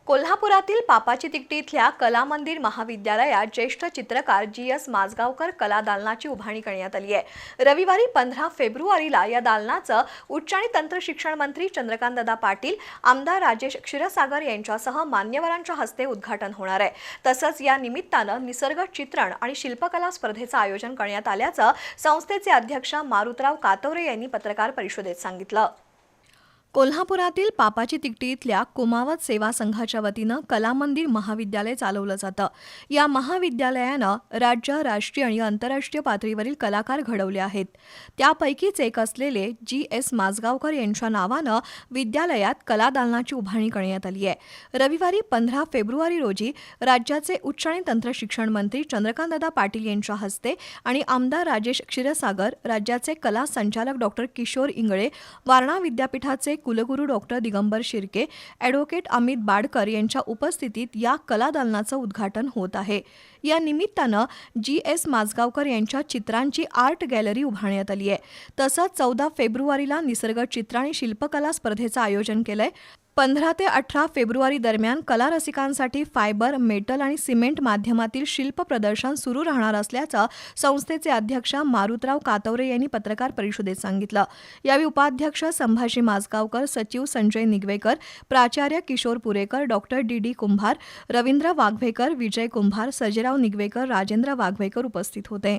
कोल्हापुरातील पापाची तिकटी इथल्या कला मंदिर महाविद्यालयात ज्येष्ठ चित्रकार जी.एस. माजगावकर कला दालनाची उभारणी करण्यात आली आहे। रविवारी 15 फेब्रुवारीला या दालनाचं उच्च आणि तंत्र शिक्षण मंत्री चंद्रकांतदादा पाटील, आमदार राजेश क्षीरसागर यांच्यासह मान्यवरांच्या हस्ते उद्घाटन होणार आहे। तसंच या निमित्तानं निसर्ग चित्रण आणि शिल्पकला स्पर्धेचं आयोजन करण्यात आल्याचं संस्थेचे अध्यक्ष मारुतराव कातवरे यांनी पत्रकार परिषदेत सांगितलं। कोल्हापुरातील पापाची तिकटी इथल्या कुमावत सेवा संघाच्या वतीनं कला मंदिर महाविद्यालय चालवलं जातं। या महाविद्यालयानं राज्य, राष्ट्रीय आणि आंतरराष्ट्रीय पातळीवरील कलाकार घडवले आहेत। त्यापैकीच एक असलेले जी.एस. माजगावकर यांच्या नावानं विद्यालयात कला दालनाची उभारणी करण्यात आली आहे। रविवारी 15 फेब्रुवारी रोजी राज्याचे उच्च आणि तंत्र शिक्षण मंत्री चंद्रकांतदादा पाटील यांच्या हस्ते आणि आमदार राजेश क्षीरसागर, राज्याचे कला संचालक डॉक्टर किशोर इंगळे, वारणा विद्यापीठाचे कुलगुरू डॉक्टर दिगंबर शिर्के, ॲडव्होकेट अमित बाडकर यांच्या उपस्थितीत या कला दालनाचं उद्घाटन होत आहे। या निमित्तानं जी.एस. माजगावकर यांच्या चित्रांची आर्ट गॅलरी उभारण्यात आली आहे। तसंच 14 फेब्रुवारीला निसर्ग चित्र आणि शिल्पकला स्पर्धेचं आयोजन केलंय। 15 ते 18 फेब्रुवारी दरम्यान कला रसिकांसाठी फायबर, मेटल आणि सिमेंट माध्यमातील शिल्प प्रदर्शन सुरू राहणार असल्याचं संस्थेचे अध्यक्ष मारुतराव कातवरे यांनी पत्रकार परिषदेत सांगितलं। यावेळी उपाध्यक्ष संभाजी माजगावकर, सचिव संजय निगवेकर, प्राचार्य किशोर पुरेकर, डॉक्टर डी कुंभार, रवींद्र वाघवेकर, विजय कुंभार, सर्जेराव निगवेकर, राजेंद्र वाघवेकर उपस्थित होते।